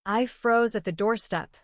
I froze at the doorstep,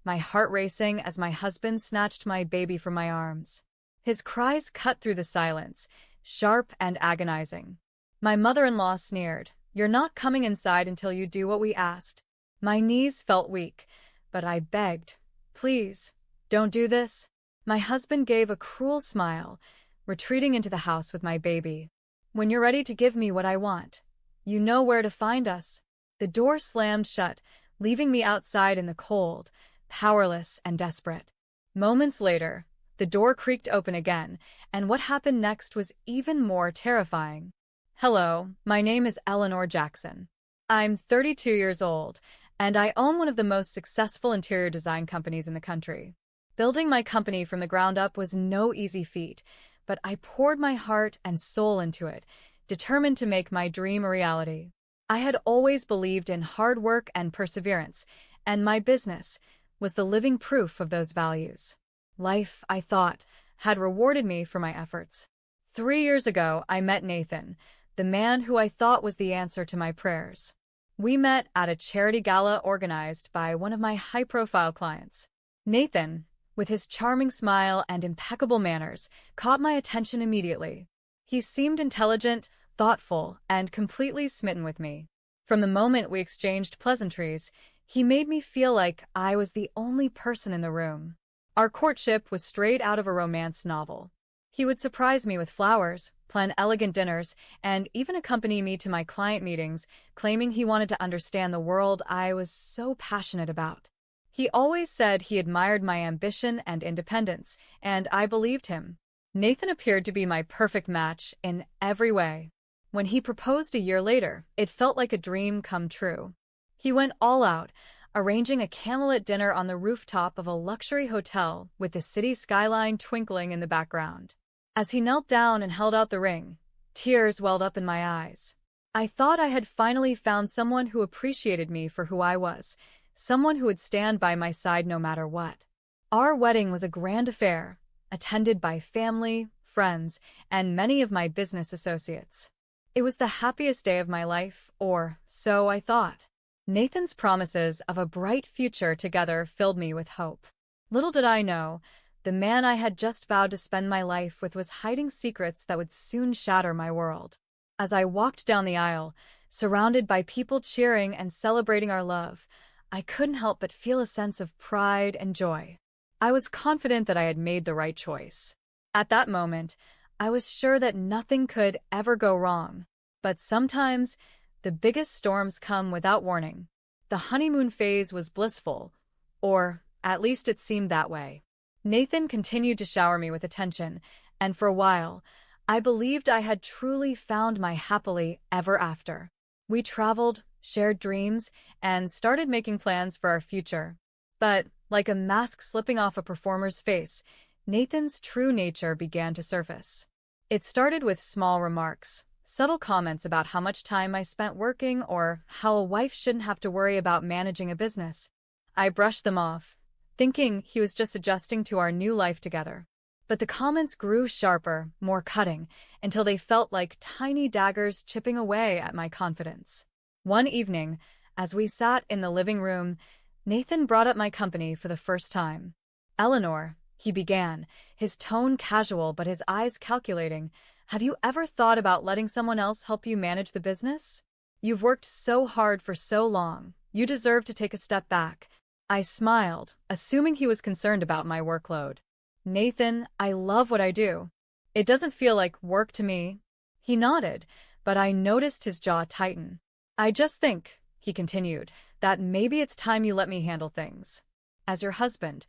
my heart racing as my husband snatched my baby from my arms. His cries cut through the silence, sharp and agonizing. My mother-in-law sneered, "You're not coming inside until you do what we asked." My knees felt weak, but I begged, "Please, don't do this." My husband gave a cruel smile, retreating into the house with my baby. "When you're ready to give me what I want, you know where to find us." The door slammed shut, leaving me outside in the cold, powerless and desperate. Moments later, the door creaked open again, and what happened next was even more terrifying. "Hello, my name is Eleanor Jackson. I'm 32 years old, and I own one of the most successful interior design companies in the country. Building my company from the ground up was no easy feat, but I poured my heart and soul into it, determined to make my dream a reality. I had always believed in hard work and perseverance, and my business was the living proof of those values. Life, I thought, had rewarded me for my efforts. 3 years ago, I met Nathan, the man who I thought was the answer to my prayers. We met at a charity gala organized by one of my high-profile clients. Nathan, with his charming smile and impeccable manners, caught my attention immediately. He seemed intelligent, thoughtful, and completely smitten with me. From the moment we exchanged pleasantries, he made me feel like I was the only person in the room. Our courtship was straight out of a romance novel. He would surprise me with flowers, plan elegant dinners, and even accompany me to my client meetings, claiming he wanted to understand the world I was so passionate about. He always said he admired my ambition and independence, and I believed him. Nathan appeared to be my perfect match in every way. When he proposed a year later, it felt like a dream come true. He went all out, arranging a candlelit dinner on the rooftop of a luxury hotel with the city skyline twinkling in the background. As he knelt down and held out the ring, tears welled up in my eyes. I thought I had finally found someone who appreciated me for who I was, someone who would stand by my side no matter what. Our wedding was a grand affair, attended by family, friends, and many of my business associates. It was the happiest day of my life, or so I thought. Nathan's promises of a bright future together filled me with hope. Little did I know, the man I had just vowed to spend my life with was hiding secrets that would soon shatter my world. As I walked down the aisle, surrounded by people cheering and celebrating our love, I couldn't help but feel a sense of pride and joy. I was confident that I had made the right choice. At that moment, I was sure that nothing could ever go wrong. But sometimes, the biggest storms come without warning. The honeymoon phase was blissful, or at least it seemed that way. Nathan continued to shower me with attention, and for a while, I believed I had truly found my happily ever after. We traveled, shared dreams, and started making plans for our future. But, like a mask slipping off a performer's face, Nathan's true nature began to surface. It started with small remarks, subtle comments about how much time I spent working or how a wife shouldn't have to worry about managing a business. I brushed them off, thinking he was just adjusting to our new life together. But the comments grew sharper, more cutting, until they felt like tiny daggers chipping away at my confidence. One evening, as we sat in the living room, Nathan brought up my company for the first time. "Eleanor," he began, his tone casual but his eyes calculating, "have you ever thought about letting someone else help you manage the business? You've worked so hard for so long. You deserve to take a step back." I smiled, assuming he was concerned about my workload. "Nathan, I love what I do. It doesn't feel like work to me." He nodded, but I noticed his jaw tighten. "I just think," he continued, "that maybe it's time you let me handle things. As your husband,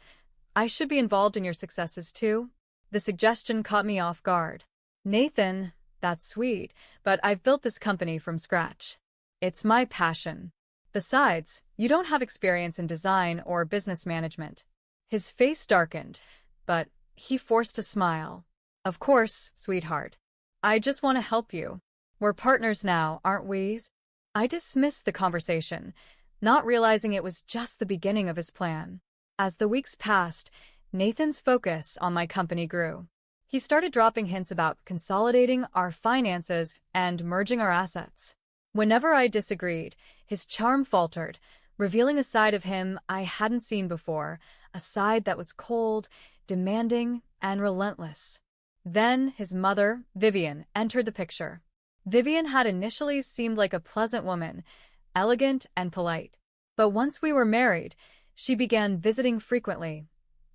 I should be involved in your successes too." The suggestion caught me off guard. "Nathan, that's sweet, but I've built this company from scratch. It's my passion. Besides, you don't have experience in design or business management." His face darkened, but he forced a smile. "Of course, sweetheart. I just want to help you. We're partners now, aren't we?" I dismissed the conversation, not realizing it was just the beginning of his plan. As the weeks passed, Nathan's focus on my company grew. He started dropping hints about consolidating our finances and merging our assets. Whenever I disagreed, his charm faltered, revealing a side of him I hadn't seen before, a side that was cold, demanding, and relentless. Then his mother, Vivian, entered the picture. Vivian had initially seemed like a pleasant woman, elegant and polite. But once we were married, she began visiting frequently,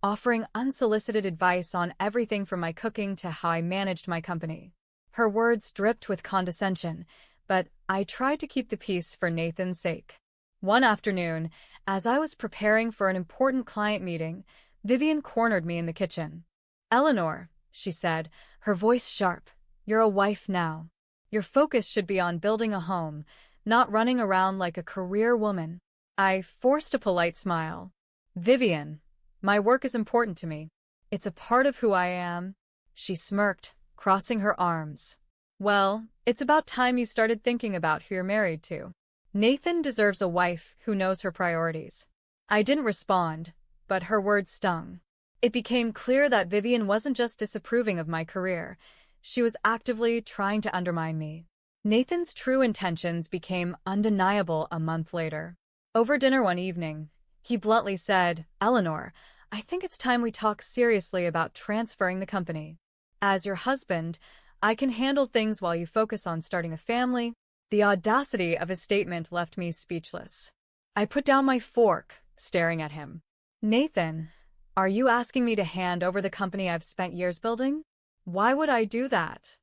offering unsolicited advice on everything from my cooking to how I managed my company. Her words dripped with condescension, but I tried to keep the peace for Nathan's sake. One afternoon, as I was preparing for an important client meeting, Vivian cornered me in the kitchen. "Eleanor," she said, her voice sharp, "you're a wife now. Your focus should be on building a home, not running around like a career woman." I forced a polite smile. "Vivian, my work is important to me. It's a part of who I am." She smirked, crossing her arms. "Well, it's about time you started thinking about who you're married to. Nathan deserves a wife who knows her priorities." I didn't respond, but her words stung. It became clear that Vivian wasn't just disapproving of my career. She was actively trying to undermine me. Nathan's true intentions became undeniable a month later. Over dinner one evening, he bluntly said, "Eleanor, I think it's time we talk seriously about transferring the company. As your husband, I can handle things while you focus on starting a family." The audacity of his statement left me speechless. I put down my fork, staring at him. "Nathan, are you asking me to hand over the company I've spent years building? Why would I do that?"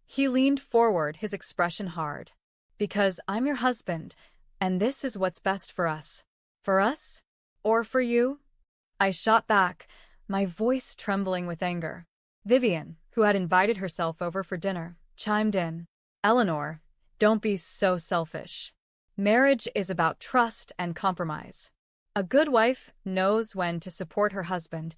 He leaned forward, his expression hard. "Because I'm your husband, and this is what's best for us." "For us? Or for you?" I shot back, my voice trembling with anger. Vivian, who had invited herself over for dinner, chimed in. "Eleanor, don't be so selfish. Marriage is about trust and compromise. A good wife knows when to support her husband."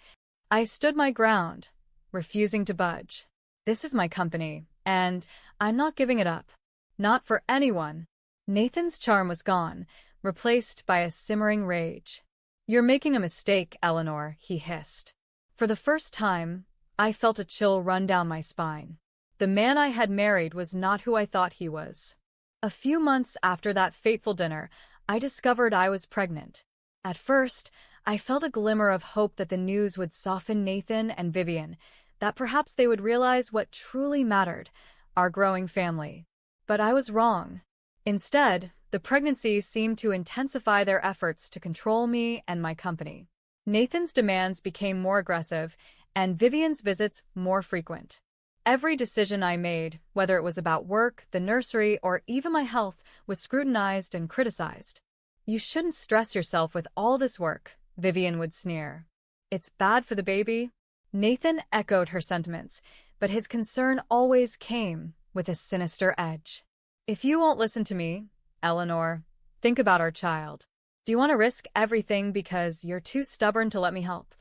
I stood my ground, refusing to budge. "This is my company, and I'm not giving it up. Not for anyone." Nathan's charm was gone, replaced by a simmering rage. "You're making a mistake, Eleanor," he hissed. For the first time, I felt a chill run down my spine. The man I had married was not who I thought he was. A few months after that fateful dinner, I discovered I was pregnant. At first, I felt a glimmer of hope that the news would soften Nathan and Vivian, that perhaps they would realize what truly mattered, our growing family. But I was wrong. Instead, the pregnancy seemed to intensify their efforts to control me and my company. Nathan's demands became more aggressive, and Vivian's visits more frequent. Every decision I made, whether it was about work, the nursery, or even my health, was scrutinized and criticized. "You shouldn't stress yourself with all this work," Vivian would sneer. "It's bad for the baby." Nathan echoed her sentiments, but his concern always came with a sinister edge. "If you won't listen to me, Eleanor, think about our child. Do you want to risk everything because you're too stubborn to let me help?"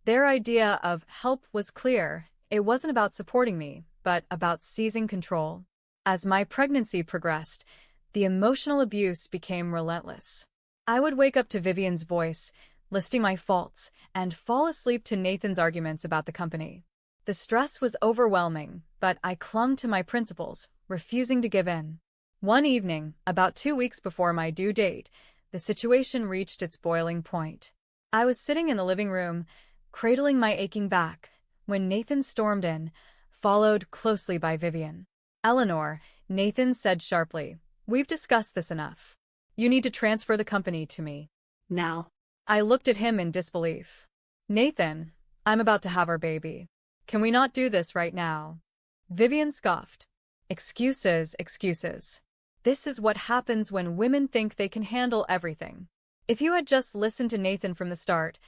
Their idea of help was clear. It wasn't about supporting me, but about seizing control. As my pregnancy progressed, the emotional abuse became relentless. I would wake up to Vivian's voice, listing my faults, and fall asleep to Nathan's arguments about the company. The stress was overwhelming, but I clung to my principles, refusing to give in. One evening, about 2 weeks before my due date, the situation reached its boiling point. I was sitting in the living room, cradling my aching back, when Nathan stormed in, followed closely by Vivian. "Eleanor," Nathan said sharply, "we've discussed this enough. You need to transfer the company to me. Now." I looked at him in disbelief. "Nathan, I'm about to have our baby. Can we not do this right now?" Vivian scoffed. "Excuses, excuses. This is what happens when women think they can handle everything. If you had just listened to Nathan from the start,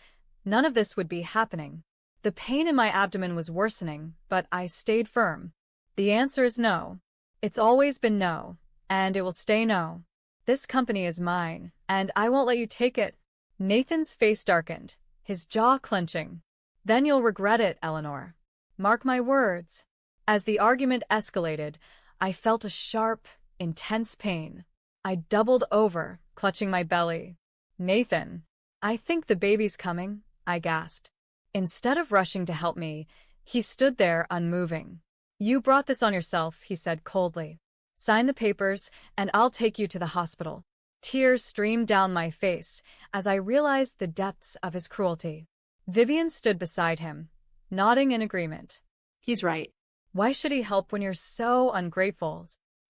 none of this would be happening." The pain in my abdomen was worsening, but I stayed firm. "The answer is no. It's always been no, and it will stay no. This company is mine, and I won't let you take it." Nathan's face darkened, his jaw clenching. "Then you'll regret it, Eleanor. Mark my words." As the argument escalated, I felt a sharp, intense pain. I doubled over, clutching my belly. "Nathan, I think the baby's coming," I gasped. Instead of rushing to help me, he stood there unmoving. "You brought this on yourself," he said coldly. "Sign the papers, and I'll take you to the hospital." Tears streamed down my face as I realized the depths of his cruelty. Vivian stood beside him, nodding in agreement. He's right. Why should he help when you're so ungrateful?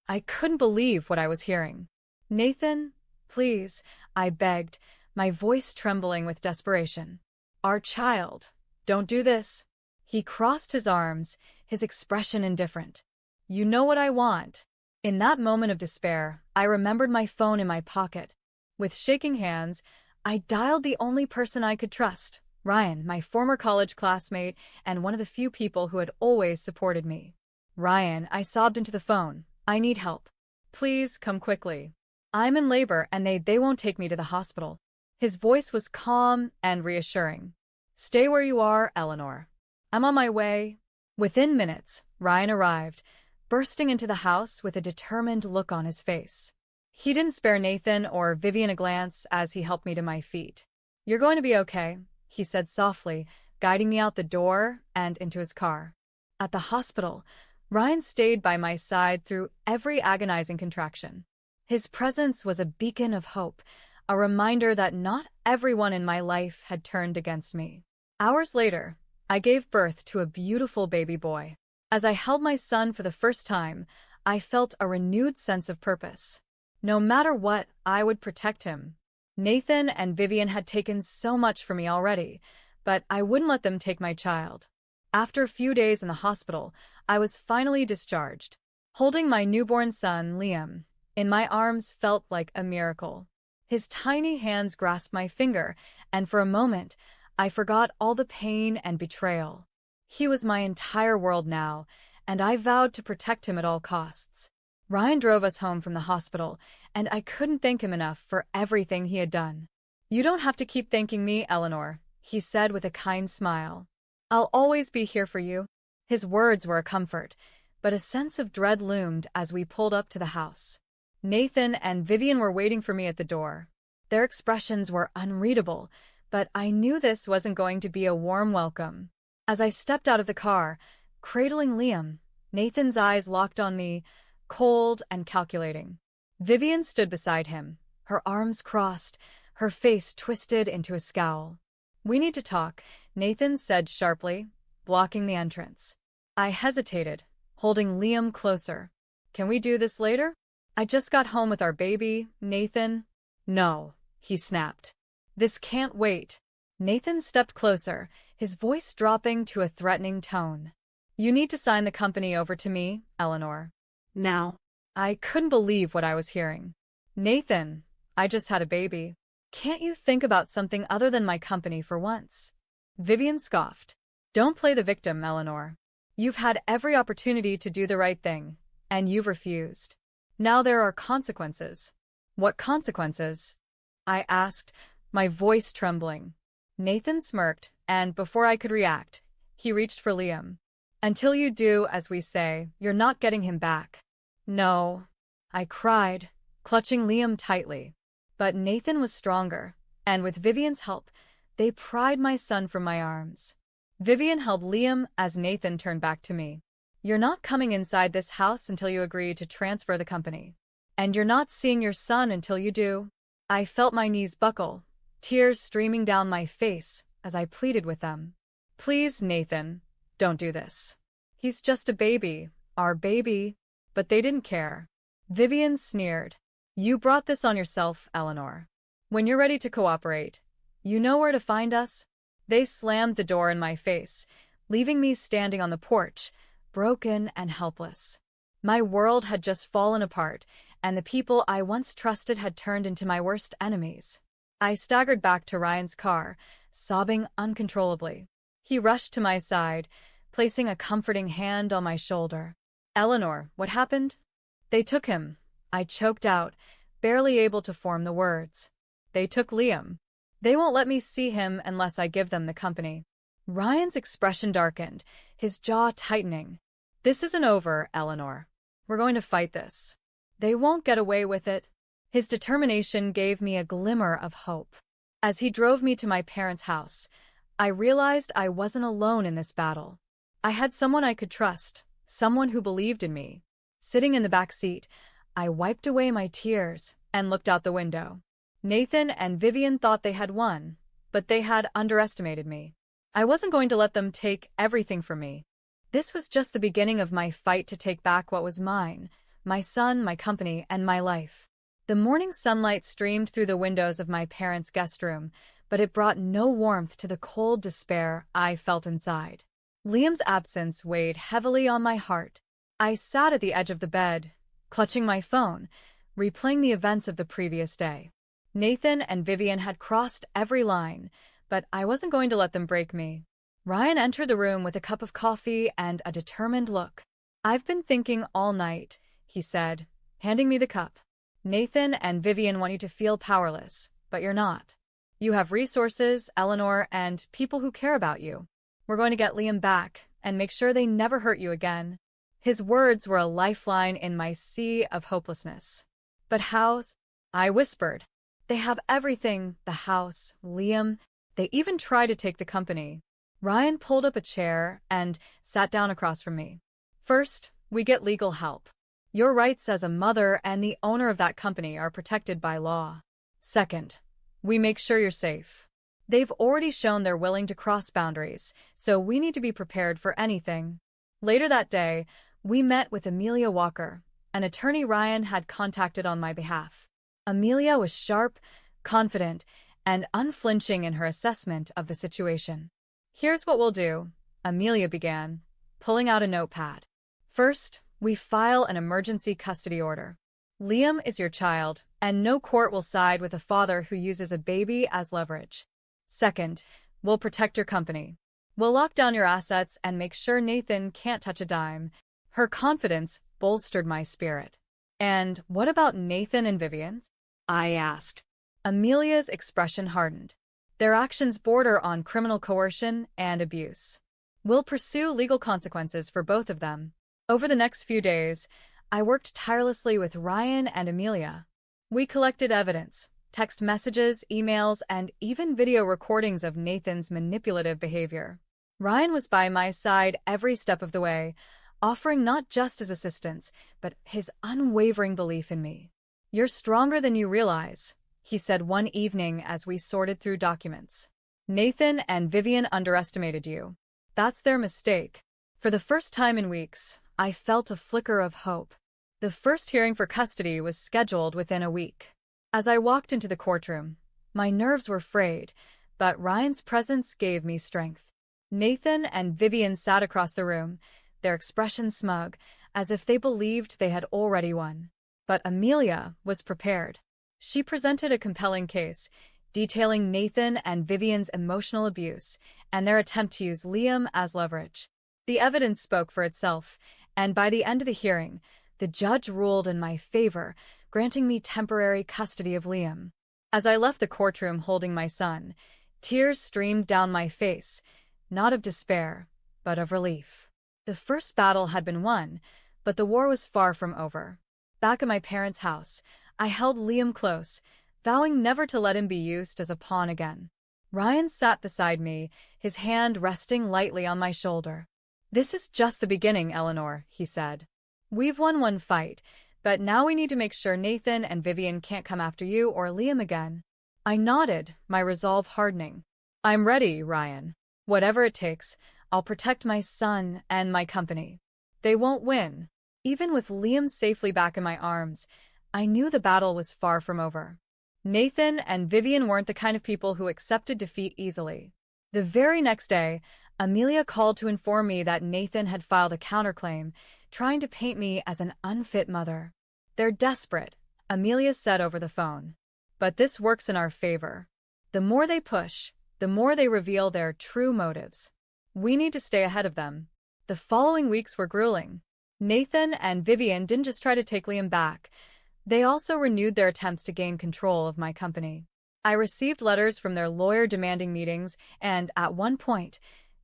I couldn't believe what I was hearing. Nathan, please, I begged, my voice trembling with desperation. Our child. Don't do this. He crossed his arms, his expression indifferent. You know what I want. In that moment of despair, I remembered my phone in my pocket. With shaking hands, I dialed the only person I could trust, Ryan, my former college classmate and one of the few people who had always supported me. Ryan, I sobbed into the phone. I need help. Please come quickly. I'm in labor and they won't take me to the hospital. His voice was calm and reassuring. Stay where you are, Eleanor. I'm on my way. Within minutes, Ryan arrived, bursting into the house with a determined look on his face. He didn't spare Nathan or Vivian a glance as he helped me to my feet. You're going to be okay, he said softly, guiding me out the door and into his car. At the hospital, Ryan stayed by my side through every agonizing contraction. His presence was a beacon of hope, a reminder that not everyone in my life had turned against me. Hours later, I gave birth to a beautiful baby boy. As I held my son for the first time, I felt a renewed sense of purpose. No matter what, I would protect him. Nathan and Vivian had taken so much from me already, but I wouldn't let them take my child. After a few days in the hospital, I was finally discharged. Holding my newborn son, Liam, in my arms felt like a miracle. His tiny hands grasped my finger, and for a moment, I forgot all the pain and betrayal. He was my entire world now, and I vowed to protect him at all costs. Ryan drove us home from the hospital, and I couldn't thank him enough for everything he had done. You don't have to keep thanking me, Eleanor, he said with a kind smile. I'll always be here for you. His words were a comfort, but a sense of dread loomed as we pulled up to the house. Nathan and Vivian were waiting for me at the door. Their expressions were unreadable, but I knew this wasn't going to be a warm welcome. As I stepped out of the car, cradling Liam, Nathan's eyes locked on me, cold and calculating. Vivian stood beside him, her arms crossed, her face twisted into a scowl. We need to talk, Nathan said sharply, blocking the entrance. I hesitated, holding Liam closer. Can we do this later? I just got home with our baby, Nathan. No, he snapped. This can't wait. Nathan stepped closer, his voice dropping to a threatening tone. You need to sign the company over to me, Eleanor. Now. I couldn't believe what I was hearing. Nathan, I just had a baby. Can't you think about something other than my company for once? Vivian scoffed. Don't play the victim, Eleanor. You've had every opportunity to do the right thing, and you've refused. Now there are consequences. What consequences? I asked, my voice trembling. Nathan smirked, and before I could react, he reached for Liam. Until you do as we say, you're not getting him back. No, I cried, clutching Liam tightly. But Nathan was stronger, and with Vivian's help, they pried my son from my arms. Vivian held Liam as Nathan turned back to me. You're not coming inside this house until you agree to transfer the company. And you're not seeing your son until you do. I felt my knees buckle, tears streaming down my face as I pleaded with them. Please, Nathan, don't do this. He's just a baby, our baby. But they didn't care. Vivian sneered. You brought this on yourself, Eleanor. When you're ready to cooperate, you know where to find us. They slammed the door in my face, leaving me standing on the porch, broken and helpless. My world had just fallen apart, and the people I once trusted had turned into my worst enemies. I staggered back to Ryan's car, sobbing uncontrollably. He rushed to my side, placing a comforting hand on my shoulder. Eleanor, what happened? They took him. I choked out, barely able to form the words. They took Liam. They won't let me see him unless I give them the company. Ryan's expression darkened, his jaw tightening. This isn't over, Eleanor. We're going to fight this. They won't get away with it. His determination gave me a glimmer of hope. As he drove me to my parents' house, I realized I wasn't alone in this battle. I had someone I could trust, someone who believed in me. Sitting in the back seat, I wiped away my tears and looked out the window. Nathan and Vivian thought they had won, but they had underestimated me. I wasn't going to let them take everything from me. This was just the beginning of my fight to take back what was mine, my son, my company, and my life. The morning sunlight streamed through the windows of my parents' guest room, but it brought no warmth to the cold despair I felt inside. Liam's absence weighed heavily on my heart. I sat at the edge of the bed, clutching my phone, replaying the events of the previous day. Nathan and Vivian had crossed every line, but I wasn't going to let them break me. Ryan entered the room with a cup of coffee and a determined look. "I've been thinking all night," he said, handing me the cup. "Nathan and Vivian want you to feel powerless, but you're not. You have resources, Eleanor, and people who care about you. We're going to get Liam back and make sure they never hurt you again." His words were a lifeline in my sea of hopelessness. "But how's?" I whispered. "They have everything, the house, Liam. They even try to take the company." Ryan pulled up a chair and sat down across from me. "First, we get legal help. Your rights as a mother and the owner of that company are protected by law. Second, we make sure you're safe. They've already shown they're willing to cross boundaries, so we need to be prepared for anything." Later that day, we met with Amelia Walker, an attorney Ryan had contacted on my behalf. Amelia was sharp, confident, and unflinching in her assessment of the situation. "Here's what we'll do," Amelia began, pulling out a notepad. "First, we file an emergency custody order. Liam is your child, and no court will side with a father who uses a baby as leverage. Second, we'll protect your company. We'll lock down your assets and make sure Nathan can't touch a dime." Her confidence bolstered my spirit. "And what about Nathan and Vivian's?" I asked. Amelia's expression hardened. "Their actions border on criminal coercion and abuse. We'll pursue legal consequences for both of them." Over the next few days, I worked tirelessly with Ryan and Amelia. We collected evidence, text messages, emails, and even video recordings of Nathan's manipulative behavior. Ryan was by my side every step of the way, offering not just his assistance, but his unwavering belief in me. "You're stronger than you realize," he said one evening as we sorted through documents. "Nathan and Vivian underestimated you. That's their mistake." For the first time in weeks, I felt a flicker of hope. The first hearing for custody was scheduled within a week. As I walked into the courtroom, my nerves were frayed, but Ryan's presence gave me strength. Nathan and Vivian sat across the room, their expressions smug, as if they believed they had already won. But Amelia was prepared. She presented a compelling case, detailing Nathan and Vivian's emotional abuse and their attempt to use Liam as leverage. The evidence spoke for itself, and by the end of the hearing, the judge ruled in my favor, granting me temporary custody of Liam. As I left the courtroom holding my son, tears streamed down my face, not of despair, but of relief. The first battle had been won, but the war was far from over. Back at my parents' house, I held Liam close, vowing never to let him be used as a pawn again. Ryan sat beside me, his hand resting lightly on my shoulder. "This is just the beginning, Eleanor," he said. "We've won one fight, but now we need to make sure Nathan and Vivian can't come after you or Liam again." I nodded, my resolve hardening. "I'm ready, Ryan. Whatever it takes, I'll protect my son and my company." They won't win. Even with Liam safely back in my arms, I knew the battle was far from over. Nathan and Vivian weren't the kind of people who accepted defeat easily. The very next day, Amelia called to inform me that Nathan had filed a counterclaim, trying to paint me as an unfit mother. "They're desperate," Amelia said over the phone. "But this works in our favor. The more they push, the more they reveal their true motives. We need to stay ahead of them." The following weeks were grueling. Nathan and Vivian didn't just try to take Liam back. They also renewed their attempts to gain control of my company. I received letters from their lawyer demanding meetings, and at one point,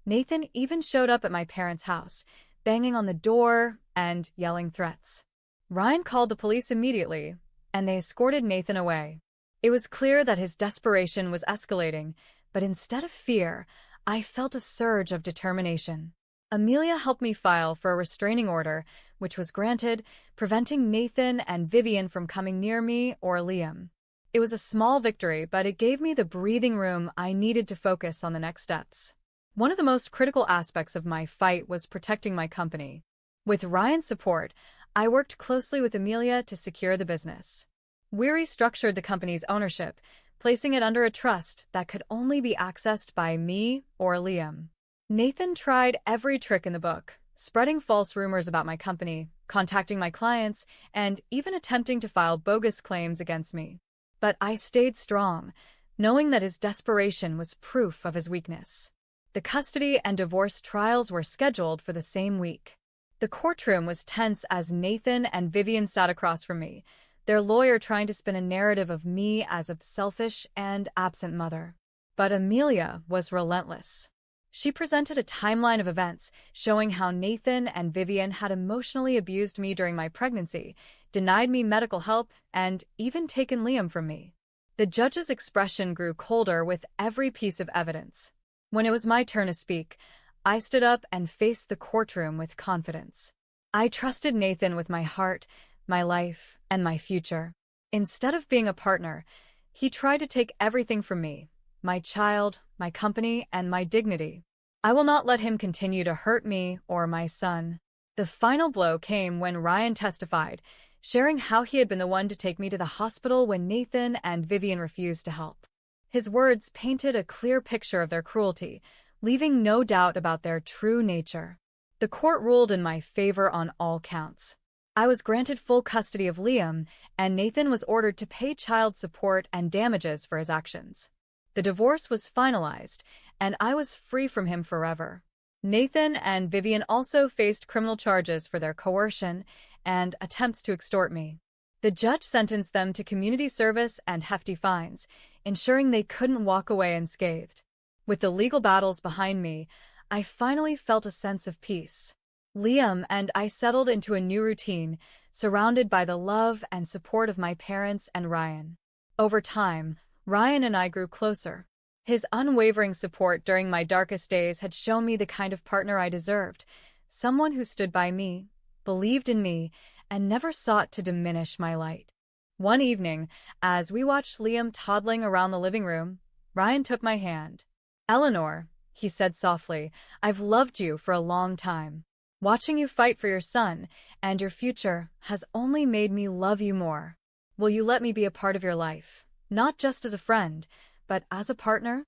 Nathan even showed up at my parents' house, banging on the door and yelling threats. Ryan called the police immediately, and they escorted Nathan away. It was clear that his desperation was escalating, but instead of fear, I felt a surge of determination. Amelia helped me file for a restraining order, which was granted, preventing Nathan and Vivian from coming near me or Liam. It was a small victory, but it gave me the breathing room I needed to focus on the next steps. One of the most critical aspects of my fight was protecting my company. With Ryan's support, I worked closely with Amelia to secure the business. We restructured the company's ownership, placing it under a trust that could only be accessed by me or Liam. Nathan tried every trick in the book, spreading false rumors about my company, contacting my clients, and even attempting to file bogus claims against me. But I stayed strong, knowing that his desperation was proof of his weakness. The custody and divorce trials were scheduled for the same week. The courtroom was tense as Nathan and Vivian sat across from me, their lawyer trying to spin a narrative of me as a selfish and absent mother. But Amelia was relentless. She presented a timeline of events showing how Nathan and Vivian had emotionally abused me during my pregnancy, denied me medical help, and even taken Liam from me. The judge's expression grew colder with every piece of evidence. When it was my turn to speak, I stood up and faced the courtroom with confidence. I trusted Nathan with my heart, my life, and my future. Instead of being a partner, he tried to take everything from me, my child, my company, and my dignity. I will not let him continue to hurt me or my son. The final blow came when Ryan testified, sharing how he had been the one to take me to the hospital when Nathan and Vivian refused to help. His words painted a clear picture of their cruelty, leaving no doubt about their true nature. The court ruled in my favor on all counts. I was granted full custody of Liam, and Nathan was ordered to pay child support and damages for his actions. The divorce was finalized, and I was free from him forever. Nathan and Vivian also faced criminal charges for their coercion and attempts to extort me. The judge sentenced them to community service and hefty fines, ensuring they couldn't walk away unscathed. With the legal battles behind me, I finally felt a sense of peace. Liam and I settled into a new routine, surrounded by the love and support of my parents and Ryan. Over time, Ryan and I grew closer. His unwavering support during my darkest days had shown me the kind of partner I deserved, someone who stood by me, believed in me, and never sought to diminish my light. One evening, as we watched Liam toddling around the living room, Ryan took my hand. "Eleanor," he said softly, "I've loved you for a long time. Watching you fight for your son and your future has only made me love you more. Will you let me be a part of your life, not just as a friend, but as a partner?"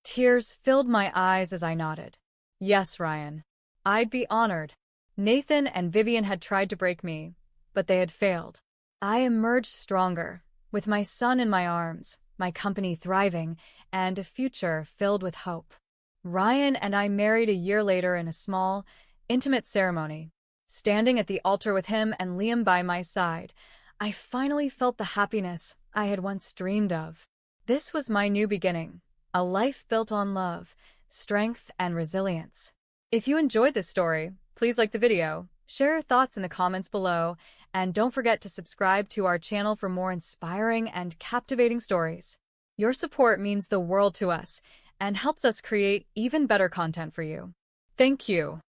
Tears filled my eyes as I nodded. "Yes, Ryan. I'd be honored." Nathan and Vivian had tried to break me, but they had failed. I emerged stronger, with my son in my arms, my company thriving, and a future filled with hope. Ryan and I married a year later in a small, intimate ceremony. Standing at the altar with him and Liam by my side, I finally felt the happiness I had once dreamed of. This was my new beginning, a life built on love, strength, and resilience. If you enjoyed this story, please like the video, share your thoughts in the comments below, and don't forget to subscribe to our channel for more inspiring and captivating stories. Your support means the world to us and helps us create even better content for you. Thank you.